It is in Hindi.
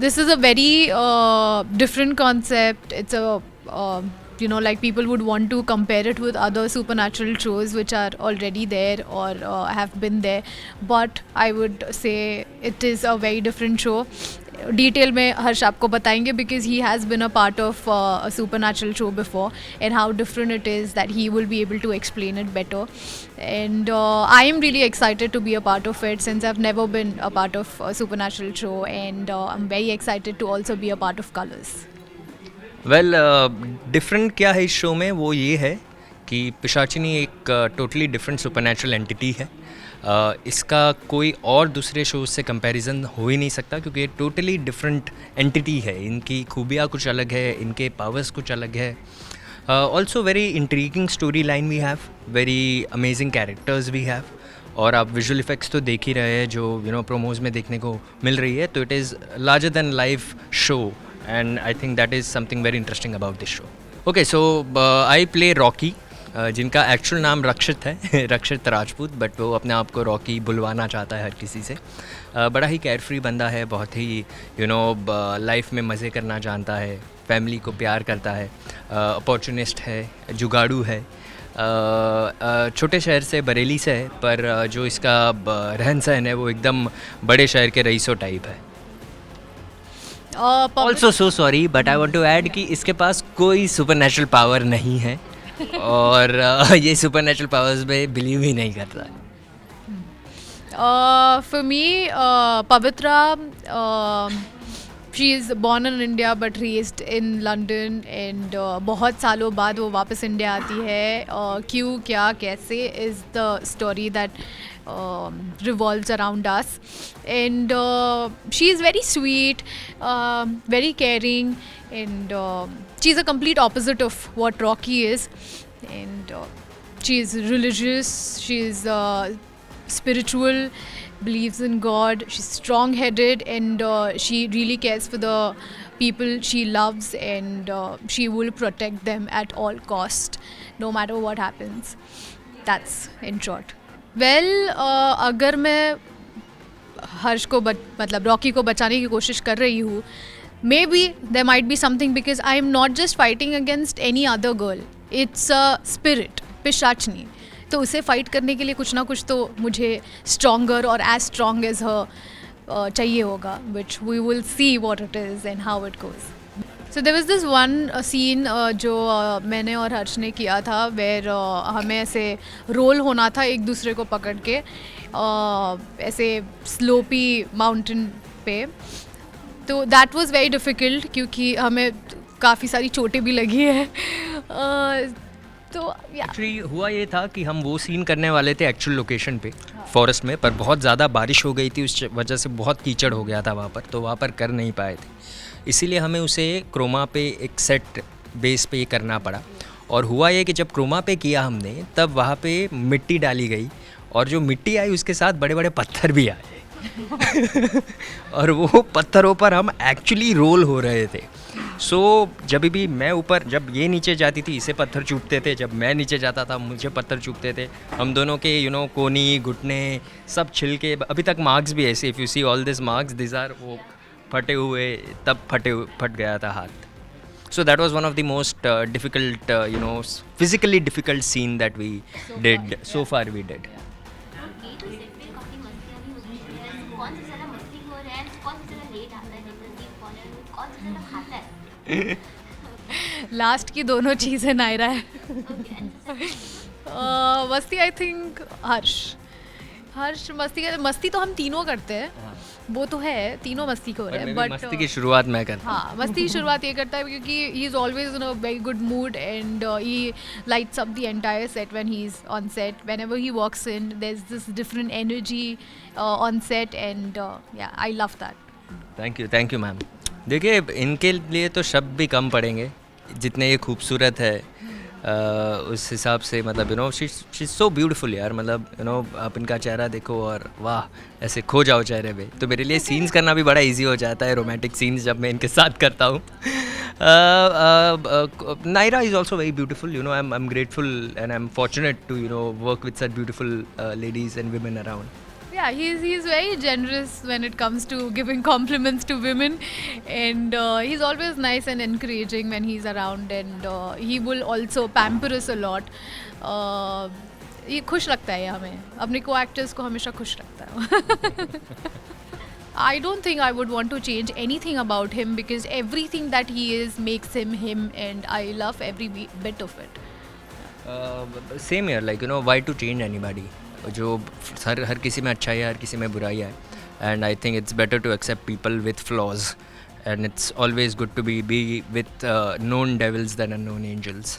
this is a very different concept. It's a like people would want to compare it with other supernatural shows which are already there or have been there, but I would say it is a very different show. Detail में हर्ष आपको बताएंगे because he has been a part of a supernatural show before and how different it is, that he will be able to explain it better. And I am really excited to be a part of it since I've never been a part of a supernatural show, and I'm very excited to also be a part of Colors. Well different क्या है इस शो में, वो ये है कि पिशाचिनी एक टोटली डिफरेंट सुपरनैचुरल एंटिटी है. इसका कोई और दूसरे शोज से कंपैरिजन हो ही नहीं सकता क्योंकि ये टोटली डिफरेंट एंटिटी है. इनकी खूबियाँ कुछ अलग है, इनके पावर्स कुछ अलग है. Also very intriguing story line we have, very amazing characters we have. और आप विजुअल इफेक्ट्स तो देख ही रहे हैं जो प्रोमोज में देखने को मिल रही है. तो it is larger than life show and I think that is something very interesting about this show. Okay, so I play Rocky, जिनका एक्चुअल नाम रक्षित है रक्षित राजपूत, बट वो अपने आप को रॉकी बुलवाना चाहता है हर किसी से. बड़ा ही केयरफ्री बंदा है, बहुत ही लाइफ में मज़े करना जानता है, फैमिली को प्यार करता है, अपॉर्चुनिस्ट है, जुगाड़ू है. छोटे शहर से, बरेली से है, पर जो इसका रहन सहन है वो एकदम बड़े शहर के रईसों टाइप है. Also so sorry but I want to add कि इसके पास कोई सुपर पावर नहीं है और ये सुपर नेचुरल पावर्स में बिलीव ही नहीं करता है. For me, Pavitra, she is born in India but raised in London, and बहुत सालों बाद वो वापस इंडिया आती है. क्यों, क्या, कैसे is the story that revolves around us. And she is very sweet, very caring, and she is a complete opposite of what Rocky is. And she is religious, she is spiritual, believes in God, she's strong-headed, and she really cares for the people she loves, and she will protect them at all cost, no matter what happens. That's in short. Well, अगर मैं हर्ष को मतलब रॉकी को बचाने की कोशिश कर रही हूँ, maybe there might be something because I am not just fighting against any other girl. It's a spirit, पिशाचनी. तो उसे फाइट करने के लिए कुछ ना कुछ तो मुझे स्ट्रॉन्गर और एज स्ट्रॉन्ग एज हर चाहिए होगा, which we will see what it is and how it goes. So there was this one scene जो मैंने और हर्ष ने किया था, वेर हमें ऐसे रोल होना था एक दूसरे को पकड़ के ऐसे स्लोपी माउंटेन पे. तो दैट वाज वेरी डिफ़िकल्ट क्योंकि हमें काफ़ी सारी चोटें भी लगी है. तो एक्चुअली हुआ ये था कि हम वो सीन करने वाले थे एक्चुअल लोकेशन पे, फॉरेस्ट में, पर बहुत ज़्यादा बारिश हो गई थी, उस वजह से बहुत कीचड़ हो गया था वहाँ पर, तो वहाँ पर कर नहीं पाए थे. इसीलिए हमें उसे क्रोमा पे एक सेट बेस पे करना पड़ा. और हुआ ये कि जब क्रोमा पे किया हमने, तब वहाँ पे मिट्टी डाली गई, और जो मिट्टी आई उसके साथ बड़े बड़े पत्थर भी आए और वो पत्थरों पर हम एक्चुअली रोल हो रहे थे. सो जब भी मैं ऊपर, जब ये नीचे जाती थी इसे पत्थर चुभते थे, जब मैं नीचे जाता था मुझे पत्थर चुभते थे. हम दोनों के कोनी, घुटने सब छिलके, अभी तक मार्क्स भी ऐसे, if you see all this marks, this are वो फटे हुए, तब फट गया था हाथ. So that was one of the most difficult, physically difficult scene that we did. So far we did. Last की दोनों चीज़ें नायरा है. मस्ती आई थिंक हर्ष मस्ती तो हम तीनों करते हैं. वो तो है, तीनों मस्ती हो रहे हैं, बट मस्ती की शुरुआत मैं करता हूँ. हाँ, मस्ती की शुरुआत ये करता है क्योंकि he is always in a very good mood, and he lights up the entire set when he is on set. Whenever he walks in there is this different energy on set, and yeah I love that. Thank you ma'am. देखिए, इनके लिए तो शब्द भी कम पड़ेंगे, जितने ये खूबसूरत है उस हिसाब से. मतलब शी इज़ सो ब्यूटीफुल यार. मतलब आप इनका चेहरा देखो और वाह, ऐसे खो जाओ चेहरे पे. तो मेरे लिए सीन्स करना भी बड़ा इजी हो जाता है, रोमांटिक सीन्स जब मैं इनके साथ करता हूँ. Naira is also very beautiful. I am grateful and I am fortunate to work with such beautiful ladies and women around. Yeah, he's very generous when it comes to giving compliments to women, and he's always nice and encouraging when he's around, and he will also pamper us a lot. ये खुश रखता है हमें, अपने को एक्टर्स को हमेशा खुश रखता है. I don't think I would want to change anything about him because everything that he is makes him him, and I love every bit of it. Same here like why to change anybody. जो हर किसी में अच्छाई है, हर किसी में बुराई है, and I think it's better to accept people with flaws, and it's always good to be with known devils than unknown angels.